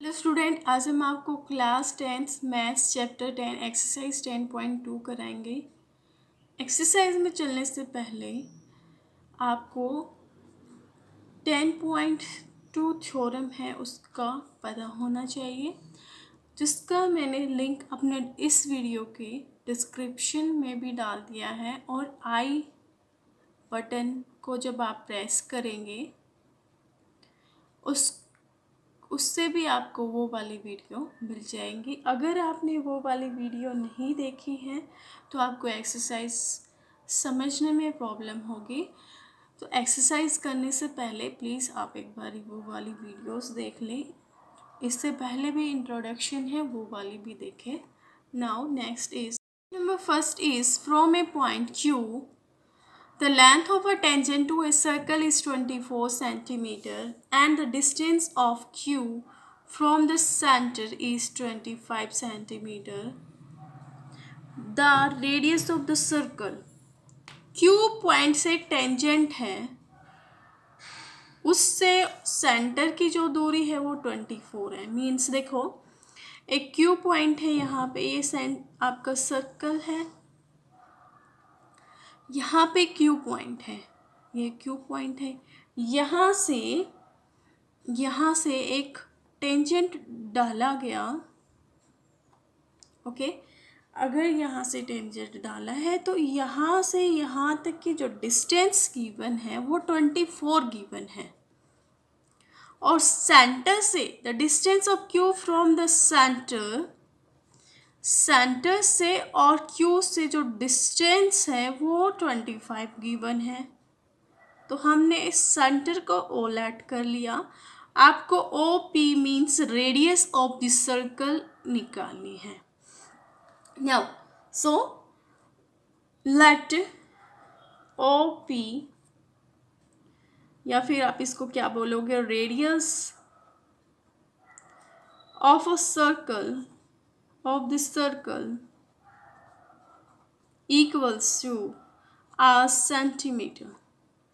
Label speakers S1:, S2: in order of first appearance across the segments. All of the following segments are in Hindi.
S1: हेलो स्टूडेंट, आज हम आपको क्लास 10 मैथ्स चैप्टर 10 एक्सरसाइज 10.2 कराएंगे। एक्सरसाइज में चलने से पहले आपको 10.2 थ्योरम है उसका पता होना चाहिए, जिसका मैंने लिंक अपने इस वीडियो के डिस्क्रिप्शन में भी डाल दिया है। और आई बटन को जब आप प्रेस करेंगे उससे भी आपको वो वाली वीडियो मिल जाएंगी। अगर आपने वो वाली वीडियो नहीं देखी है तो आपको एक्सरसाइज समझने में प्रॉब्लम होगी। तो एक्सरसाइज करने से पहले प्लीज़ आप एक बार वो वाली वीडियोस देख लें। इससे पहले भी इंट्रोडक्शन है, वो वाली भी देखें। Now next is number first is from A point Q the length of a tangent to a circle is 24 centimeter and the distance of Q from the center is 25 centimeter. The radius of the circle Q point से टेंजेंट है, उससे सेंटर की जो दूरी है वो 24 है। मीन्स देखो, एक Q पॉइंट है यहाँ पे, ये आपका सर्कल है, यहाँ पे क्यू पॉइंट है, ये क्यू पॉइंट है। यहाँ से एक टेंजेंट डाला गया। ओके, अगर यहाँ से टेंजेंट डाला है तो यहाँ से यहाँ तक की जो डिस्टेंस गिवन है वो 24 गिवन है। और सेंटर से the distance of Q from the centre से और क्यू से जो डिस्टेंस है वो 25 गिवन है। तो हमने इस सेंटर को ओ लेट कर लिया। आपको O P means radius of the circle निकालनी है। Now so let O P, या फिर आप इसको क्या बोलोगे, radius of a circle of this circle equals to r centimeter।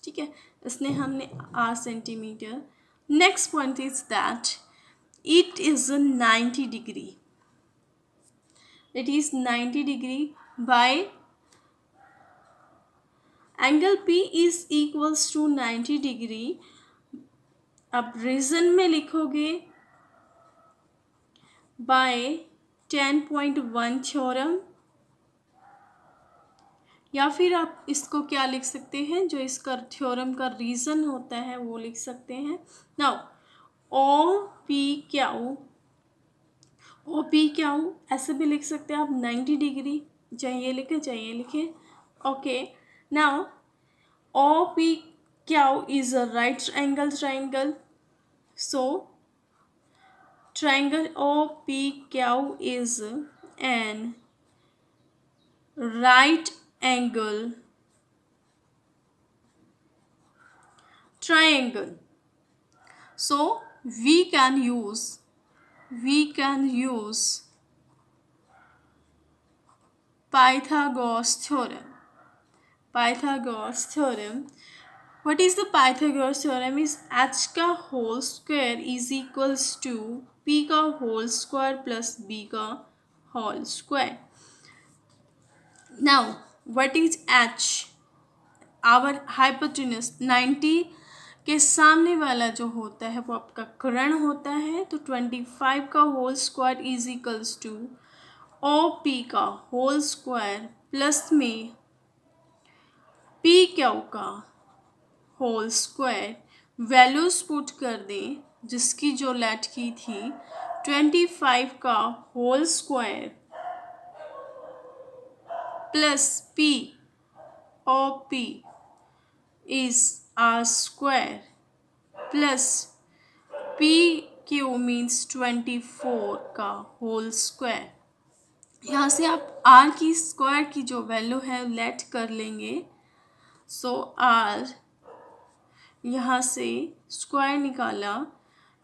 S1: ठीक है, इसने हमने r centimetre. Next point is that it is 90 degree, it is 90 degree by angle P is equals to 90 degree। अब रीजन में लिखोगे by 10.1 थ्योरम, या फिर आप इसको क्या लिख सकते हैं, जो इसका थ्योरम का रीज़न होता है वो लिख सकते हैं। नाउ ओ पी क्यू ऐसे भी लिख सकते हैं आप, 90 डिग्री, चाहिए लिखें। Okay, now O P Q is a right angle triangle. So triangle OPQ is an right angle triangle. So we can use Pythagoras theorem. What is the Pythagoras theorem? Is h का whole square is equals to p का होल स्क्वायर प्लस b का whole square. Now what is h? Our hypotenuse 90 के सामने वाला जो होता है वो आपका कर्ण होता है। तो 25 का whole square is equals to O P का होल स्क्वायर प्लस में पी क्यू का होल स्क्वायर। वैल्यूज पुट कर दें जिसकी जो लेट की थी, 25 का whole square plus P O P is R square plus P Q means 24 का होल स्क्वायर। यहाँ से आप आर की स्क्वायर की जो वैल्यू है लेट कर लेंगे। सो आर यहाँ से स्क्वायर निकाला,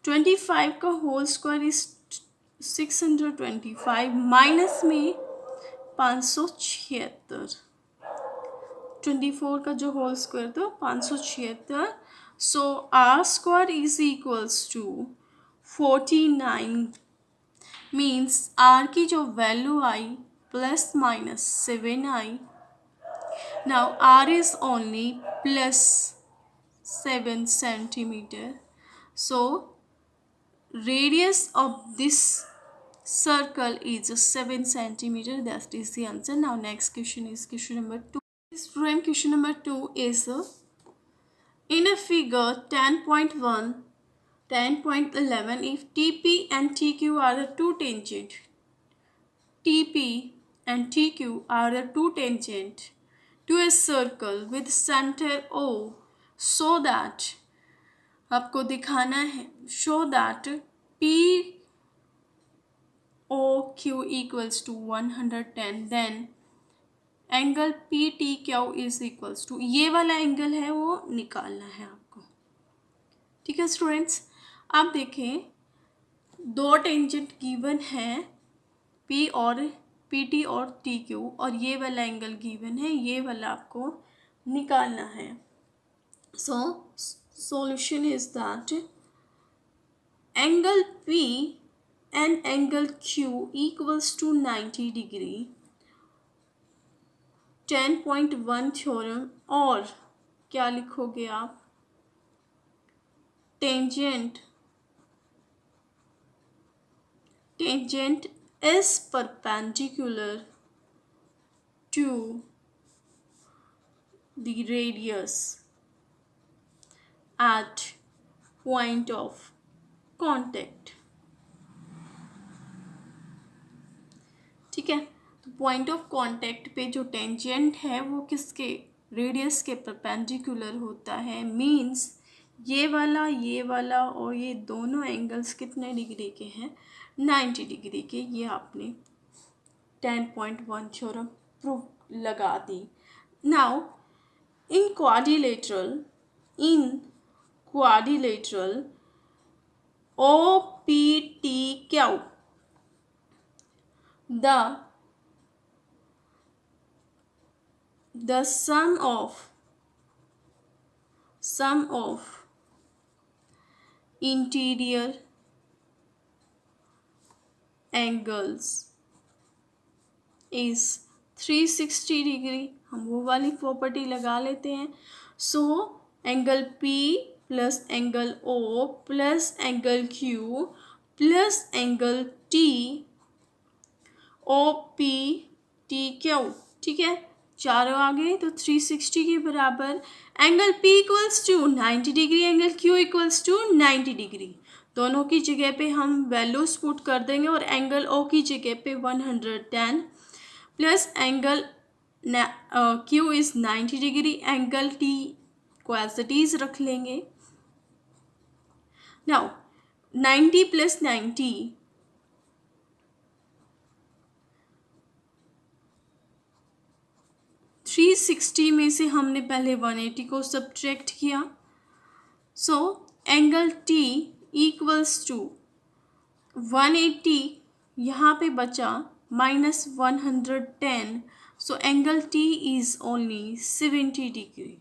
S1: 25 का होल स्क्वायर इज 625 माइनस में 576, 24 का जो होल स्क्वायर था 576। So r square is equals to 49 means r की जो वैल्यू आई प्लस माइनस 7 आई. Now r is only plus 7 centimeter. So radius of this circle is 7 centimeter. That is the answer. Now next question is question number 2. Student, question number 2 is in a figure 10.1, 10.11, if TP and TQ are the two tangent, TP and TQ are the two tangent to a circle with center O, so that आपको दिखाना है show that P O Q equals to 110, then angle P T Q is equals to, ये वाला एंगल है वो निकालना है आपको. ठीक है स्टूडेंट्स, आप देखें दो टेंजेंट गिवन है पी और पी टी और टी क्यू, और ये वाला एंगल गिवन है, ये वाला आपको निकालना है. So solution is that angle P and angle Q equals to 90 degree. 10.1 theorem, और क्या लिखोगे आप, tangent is perpendicular to the radius at point of contact. ठीक है, तो पॉइंट ऑफ कांटेक्ट पे जो टेंजेंट है वो किसके, रेडियस के परपेंडिकुलर होता है. मींस ये वाला और ये दोनों एंगल्स कितने डिग्री के हैं, 90 डिग्री के. ये आपने 10.1 थ्योरम प्रूव लगा दी. Now in quadrilateral O P T Q, the sum of interior angles is 360 degree. हम वो वाली प्रॉपर्टी लगा लेते हैं. So angle P plus angle O plus angle Q plus angle T O P T Q. ठीक है, चारों आ गए तो 360 के बराबर. Angle P equals to 90 degree, angle Q equals to 90 degree. दोनों की जगह पे हम वैल्यूज पुट कर देंगे, और एंगल O की जगह पे 110 plus angle Q is 90 degree, angle T को एज इट इज रख लेंगे. नाउ 90 प्लस 90 360 में से हमने पहले 180 को सब्ट्रैक्ट किया. So angle T equals to 180, यहाँ पे बचा minus 110. So angle T is only 70 degree.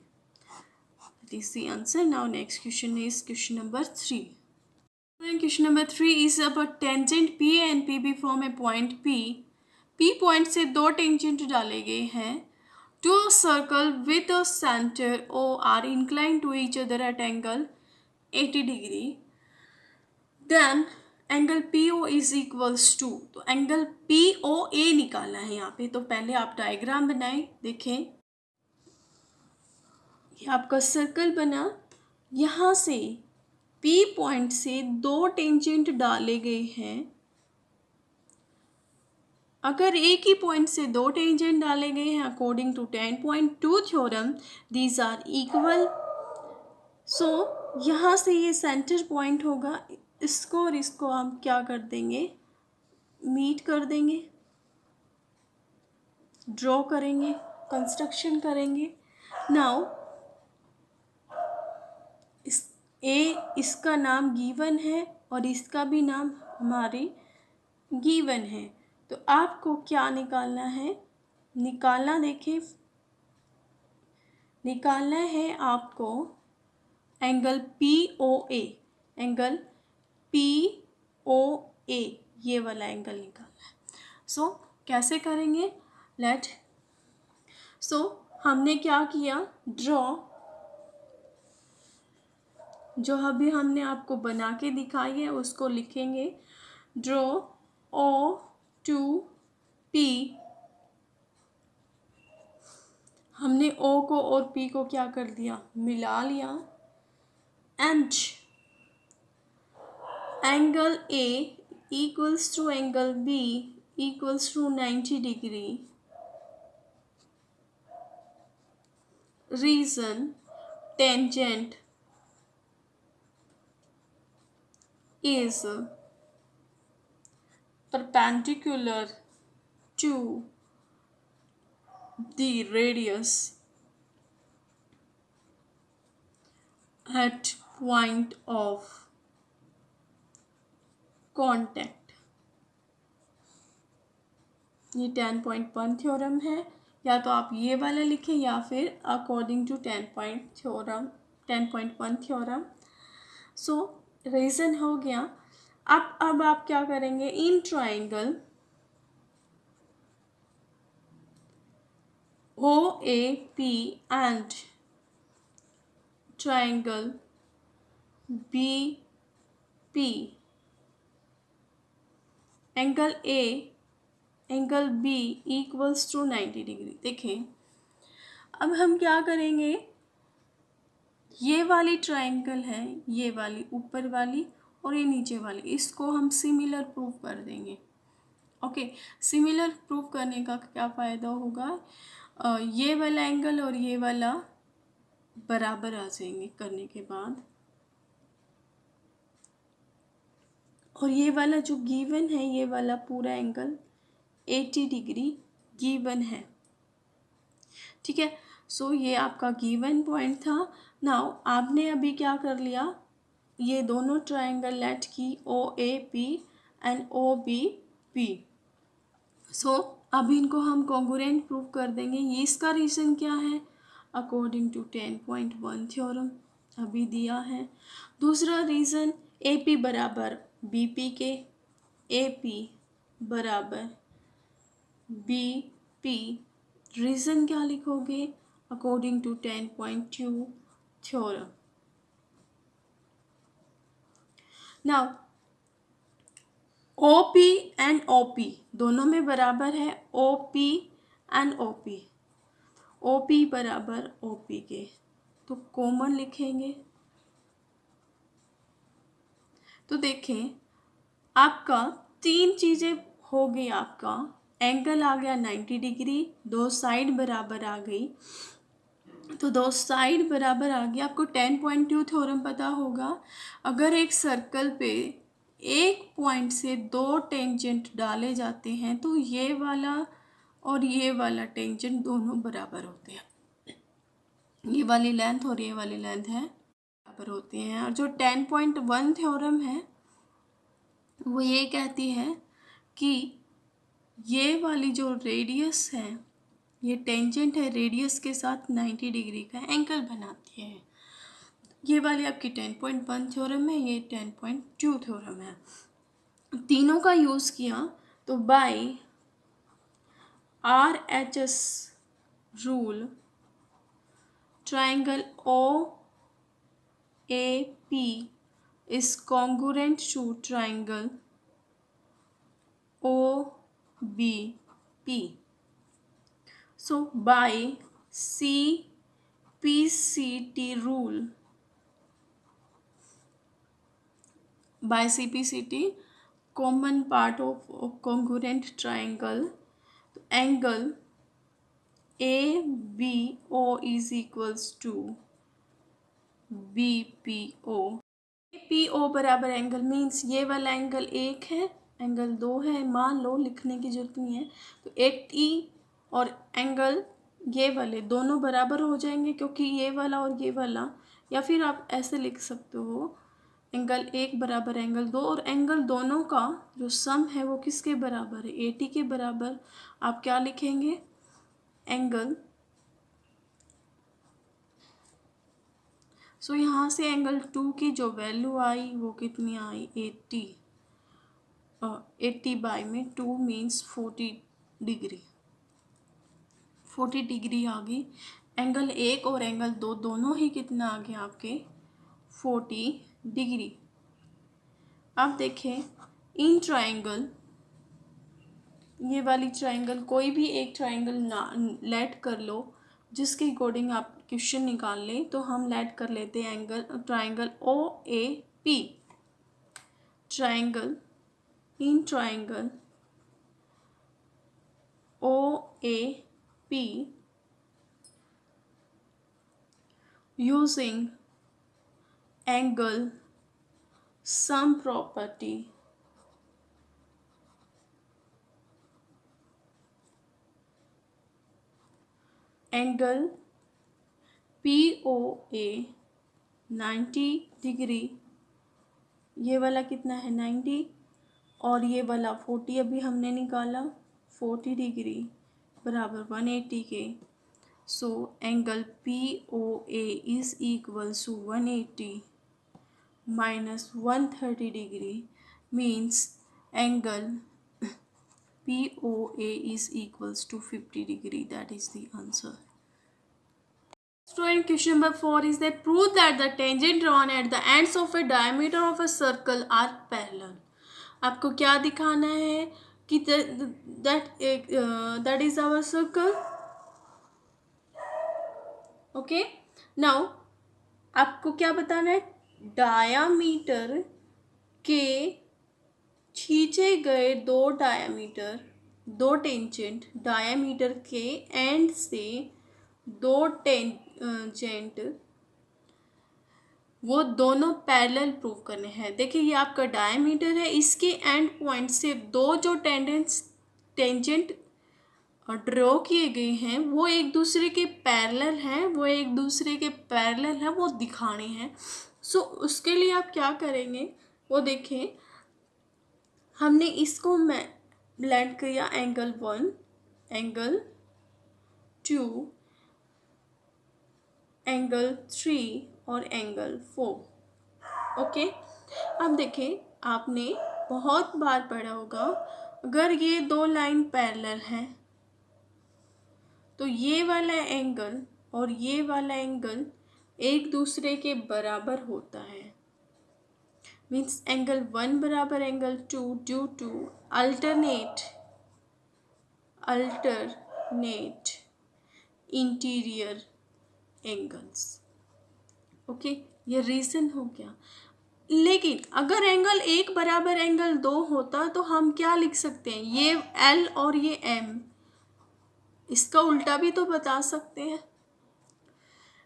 S1: That is the answer. Now next question is question number 3. Then question number 3 is about tangent P and PB from a point P. P point से दो टेंजेंट डाले गए हैं to a circle with a center O are inclined to each other at angle 80 degree. Then angle PO is equals to, तो एंगल POA निकालना है यहाँ पे. तो पहले आप डायग्राम बनाएं. देखें ये आपका सर्कल बना, यहाँ से P पॉइंट से दो टेंजेंट डाले गए हैं. अगर एक ही पॉइंट से दो टेंजेंट डाले गए हैं according to 10.2 theorem, these are equal. So यहाँ से ये सेंटर पॉइंट होगा, इसको और इसको हम क्या कर देंगे, मीट कर देंगे, ड्रॉ करेंगे, कंस्ट्रक्शन करेंगे. नाउ इसका नाम गिवन है और इसका भी नाम हमारी गिवन है. तो आपको क्या निकालना है, निकालना है आपको एंगल POA. एंगल ओ ए ये वाला एंगल निकालना है। सो कैसे करेंगे, सो हमने क्या किया, ड्रॉ, जो अभी हमने आपको बना के दिखाई है उसको लिखेंगे, ड्रॉ ओ टू पी। हमने ओ को और पी को क्या कर दिया, मिला लिया, and angle A equals to angle B equals to 90 degree. Reason tangent is perpendicular to the radius at point of contact। ये 10.1 थ्योरम है, या तो आप ये वाला लिखें या फिर according to 10.1 theorem. So reason हो गया। अब आप क्या करेंगे, in triangle O A P and triangle B P, angle A angle B equals to 90 degree. देखें अब हम क्या करेंगे, ये वाली ट्राइंगल है, ये वाली ऊपर वाली और ये नीचे वाली, इसको हम सिमिलर प्रूव कर देंगे। ओके, सिमिलर प्रूव करने का क्या फ़ायदा होगा, ये वाला एंगल और ये वाला बराबर आ जाएंगे करने के बाद, और ये वाला जो गिवन है, ये वाला पूरा एंगल 80 डिग्री गिवन है। ठीक है, सो ये आपका गिवन पॉइंट था। नाउ आपने अभी क्या कर लिया, ये दोनों ट्राइंगल लेट की O A P and O B P. So अभी इनको हम कॉन्ग्रुएंट प्रूव कर देंगे। ये इसका रीज़न क्या है, अकॉर्डिंग टू 10.1 थ्योरम अभी दिया है। दूसरा रीज़न ए पी बराबर बी पी के, ए पी बराबर बी पी। रीज़न क्या लिखोगे, according to 10.2 theorem. Now O P and O P दोनों में बराबर है, O P and O P, O P बराबर ओ पी के, तो कॉमन लिखेंगे। तो देखें आपका तीन चीज़ें हो गई, आपका एंगल आ गया 90 डिग्री, दो साइड बराबर आ गई, तो दो साइड बराबर आ गई। आपको 10.2 थ्योरम पता होगा, अगर एक सर्कल पे एक पॉइंट से दो टेंजेंट डाले जाते हैं तो ये वाला और ये वाला टेंजेंट दोनों बराबर होते हैं, ये वाली लेंथ और ये वाली लेंथ है बराबर होते हैं। और जो 10.1 थ्योरम है वो ये कहती है कि ये वाली जो रेडियस है, ये टेंजेंट है, रेडियस के साथ 90 डिग्री का एंगल बनाती है। ये वाली आपकी 10.1 थ्योरम है, ये 10.2 थ्योरम है। तीनों का यूज़ किया तो by RHS rule triangle OAP is congruent to triangle OBP. So by CPCT rule, by CPCT common part of congruent triangle, angle ABO is equals to BPO। PO बराबर एंगल मीन्स ये वाला एंगल एक है, एंगल दो है, मान लो, लिखने की जरूरत नहीं है। तो 80 और एंगल ये वाले दोनों बराबर हो जाएंगे, क्योंकि ये वाला और ये वाला, या फिर आप ऐसे लिख सकते हो, एंगल एक बराबर एंगल दो, और एंगल दोनों का जो सम है वो किसके बराबर है, 80 के बराबर। आप क्या लिखेंगे, एंगल, सो यहाँ से एंगल 2 की जो वैल्यू आई वो कितनी आई, 80, 80 बाई में 2 मीन्स 40 डिग्री, 40 डिग्री आ गई। एंगल 1 और एंगल 2 दोनों ही कितना आ गया आपके 40 डिग्री। अब देखें इन ट्रायंगल, ये वाली ट्रायंगल, कोई भी एक ट्रायंगल ना लेट कर लो जिसके अकॉर्डिंग आप क्वेश्चन निकाल लें। तो हम लेट कर लेते हैं angle triangle O A P. Triangle in triangle O A P using angle sum property, angle POA 90 degree, ये वाला कितना है 90 और ये वाला 40 अभी हमने निकाला, 40 डिग्री बराबर 180 के। So angle POA is equals to 180 minus 130 degree means angle POA is equals to 50 degree. That is the answer. Student, question number 4 is that prove that the tangent drawn at the ends of a diameter of a circle are parallel. आपको क्या दिखाना है कि that is our circle. Okay. Now आपको क्या बताना है, डायामीटर के खींचे गए दो डायामीटर, दो टेंजेंट डायामीटर के एंड से दो टेंजेंट वो दोनों पैरेलल प्रूव करने हैं। देखिए ये आपका डायामीटर है, इसके एंड पॉइंट से दो जो टेंजेंट ड्रॉ किए गए हैं वो एक दूसरे के पैरेलल हैं, वो दिखाने हैं। सो उसके लिए आप क्या करेंगे वो देखें। हमने इसको मैं ब्लेंड किया एंगल 1, एंगल 2, एंगल 3 और एंगल 4। ओके, अब देखें आपने बहुत बार पढ़ा होगा, अगर ये दो लाइन पैरेलल हैं तो ये वाला एंगल और ये वाला एंगल एक दूसरे के बराबर होता है। मीन्स एंगल 1 बराबर angle 2 due to alternate interior angles. Okay, ये रीज़न हो गया। लेकिन अगर एंगल 1 बराबर एंगल 2 होता तो हम क्या लिख सकते हैं, ये L और ये M, इसका उल्टा भी तो बता सकते हैं।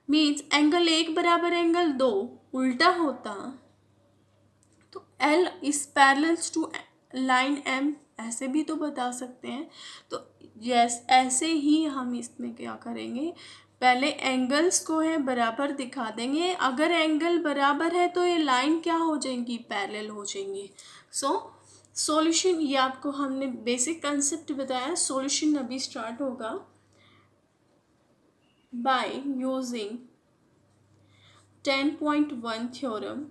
S1: मीन्स एंगल 1 बराबर एंगल 2 उल्टा होता तो L is parallels to line M, ऐसे भी तो बता सकते हैं। तो यस, ऐसे ही हम इसमें क्या करेंगे, पहले एंगल्स को है बराबर दिखा देंगे। अगर एंगल बराबर है तो ये लाइन क्या हो जाएंगी, पैरेलल हो जाएंगी। सो सॉल्यूशन, ये आपको हमने बेसिक कंसेप्ट बताया। सॉल्यूशन अभी स्टार्ट होगा by using 10.1 theorem.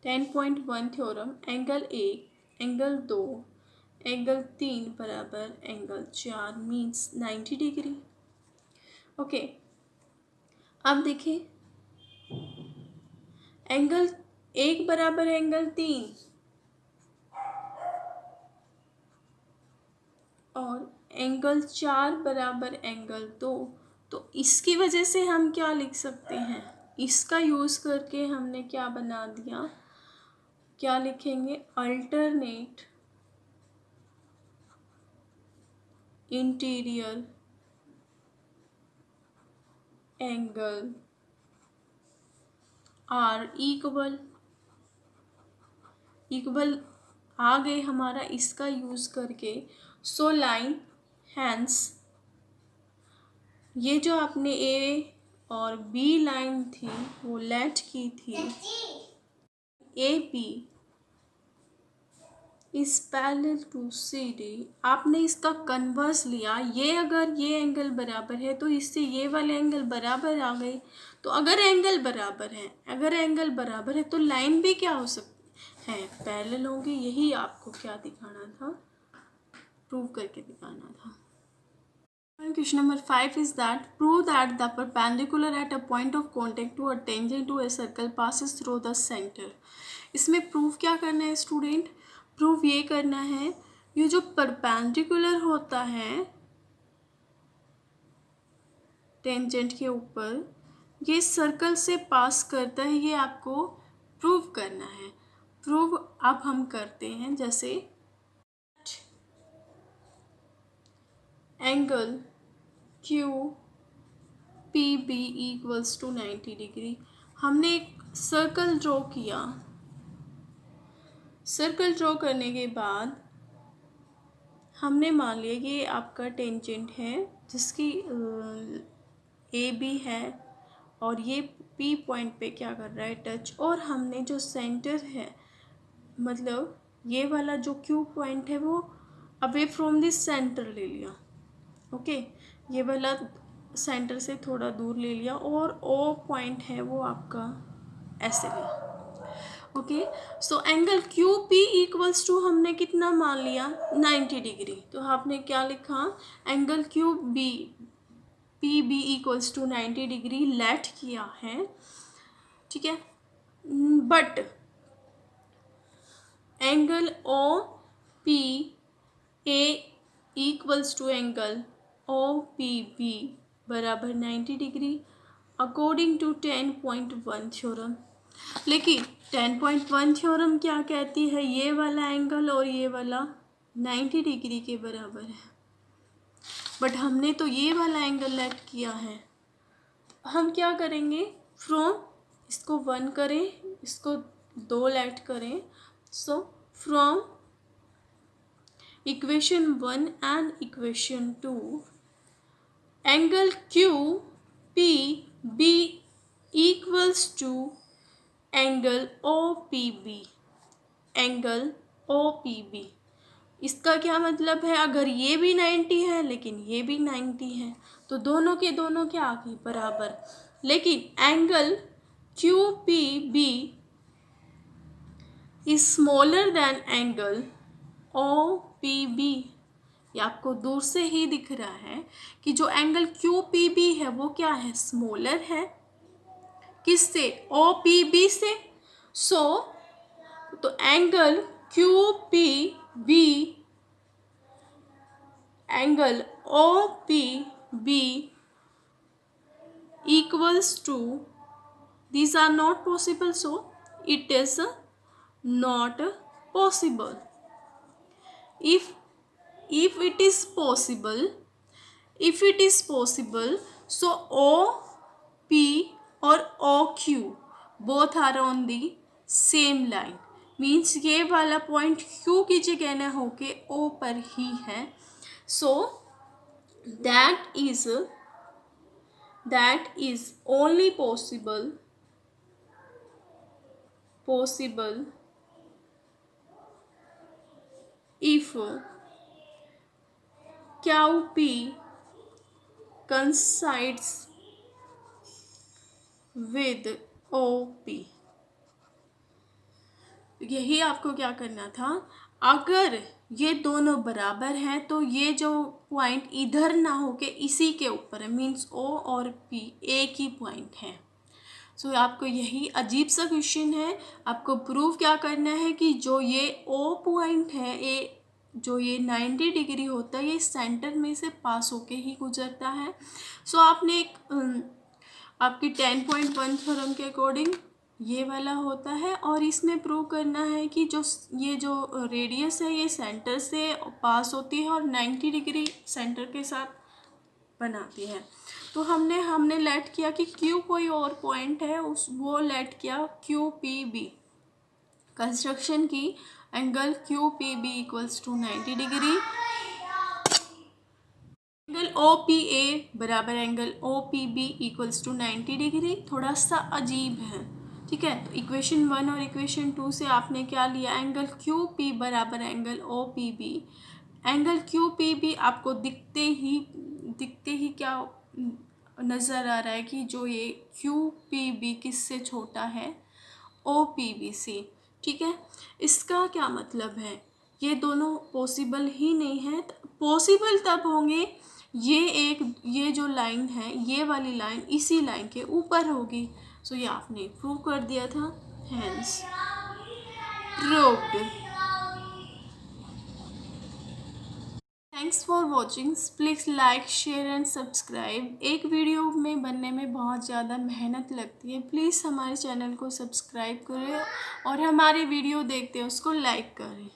S1: 10.1 theorem, angle 1, angle 2, angle 3 बराबर एंगल 4 मीन्स 90 डिग्री। ओके, अब देखिए एंगल 1 बराबर एंगल 3 और एंगल 4 बराबर एंगल 2, तो इसकी वजह से हम क्या लिख सकते हैं, इसका यूज़ करके हमने क्या बना दिया, क्या लिखेंगे, alternate interior angle are equal आ गए हमारा इसका यूज़ करके। सो लाइन हैंस, ये जो आपने ए और बी लाइन थी वो लेट की थी, A B is parallel to C D. आपने इसका कन्वर्स लिया, ये अगर ये एंगल बराबर है तो इससे ये वाले एंगल बराबर आ गए। तो अगर एंगल बराबर है तो लाइन भी क्या हो सकती है, पैरेलल होंगी। यही आपको क्या दिखाना था, प्रूव करके दिखाना था। Question number 5 is that prove that the perpendicular at a point of contact to a tangent to a circle passes through the center। इसमें प्रूव क्या करना है स्टूडेंट, प्रूव ये करना है ये जो परपेंडिकुलर होता है टेंजेंट के ऊपर, ये सर्कल से पास करता है, ये आपको प्रूव करना है। प्रूव अब हम करते हैं, जैसे angle Q P B equals to 90 degree. हमने एक सर्कल ड्रॉ किया, सर्कल ड्रॉ करने के बाद हमने मान लिया कि आपका टेंजेंट है जिसकी ए बी है और ये पी पॉइंट पे क्या कर रहा है, टच। और हमने जो सेंटर है, मतलब ये वाला जो क्यू पॉइंट है वो अवे फ्रॉम दिस सेंटर ले लिया। ओके, ये वाला सेंटर से थोड़ा दूर ले लिया और ओ पॉइंट है वो आपका ऐसे लिया। Okay, so angle Q P equals to हमने कितना मान लिया, 90 डिग्री। तो आपने क्या लिखा, angle Q B P B equals to 90 degree let किया है, ठीक है। But angle O P A equals to angle O P B बराबर 90 डिग्री अकॉर्डिंग टू 10.1 थ्योरम। लेकिन 10.1 थ्योरम क्या कहती है, ये वाला एंगल और ये वाला 90 डिग्री के बराबर है। बट हमने तो ये वाला एंगल लेट किया है। हम क्या करेंगे, फ्रॉम इसको 1 करें, इसको 2 लेट करें। So from equation 1 and equation 2, angle Q P B equals to angle O P B, angle O P B. इसका क्या मतलब है, अगर ये भी 90 है लेकिन ये भी 90 है तो दोनों के दोनों क्या आ गए, बराबर। लेकिन angle Q P B is smaller than angle O P B. ये आपको दूर से ही दिख रहा है कि जो एंगल क्यू पी बी है वो क्या है, स्मॉलर है। किससे, ओ पी बी से। सो तो angle Q P B, angle O P B equals to, these are not possible, so it is not possible. If it is possible, so OP और OQ both are on the same line, means ये वाला पॉइंट Q की जगह न होके O पर ही है। so that is only possible if QP coincides with OP। यही आपको क्या करना था, अगर ये दोनों बराबर हैं तो ये जो पॉइंट इधर ना होके इसी के ऊपर है, मीन्स O और P एक ही पॉइंट है। सो आपको यही अजीब सा क्वेश्चन है, आपको प्रूव क्या करना है कि जो ये O पॉइंट है, जो ये 90 डिग्री होता है, ये सेंटर में से पास होके ही गुजरता है। सो आपने एक आपकी 10.1 थ्योरम के अकॉर्डिंग ये वाला होता है, और इसमें प्रूव करना है कि ये जो रेडियस है ये सेंटर से पास होती है और 90 डिग्री सेंटर के साथ बनाती है। तो हमने लेट किया कि क्यू कोई और पॉइंट है, वो लेट किया क्यू पी बी, कंस्ट्रक्शन की angle Q P B equals to 90 degree, angle O P A बराबर angle O P B equals to 90 degree. थोड़ा सा अजीब है, ठीक है। तो इक्वेशन 1 और इक्वेशन 2 से आपने क्या लिया, एंगल क्यू पी बराबर angle O P B. Angle Q P B आपको दिखते ही क्या नज़र आ रहा है कि जो ये क्यू पी बी किससे छोटा है, ओ पी बी से। ठीक है, इसका क्या मतलब है, ये दोनों पॉसिबल ही नहीं है। पॉसिबल तब होंगे ये जो लाइन है, ये वाली लाइन इसी लाइन के ऊपर होगी। सो ये आपने प्रूव कर दिया था, hence proved. Thanks for watching. Please like share and subscribe. एक वीडियो में बनने में बहुत ज़्यादा मेहनत लगती है, प्लीज़ हमारे चैनल को सब्सक्राइब करें और हमारी वीडियो देखते हैं उसको लाइक करें।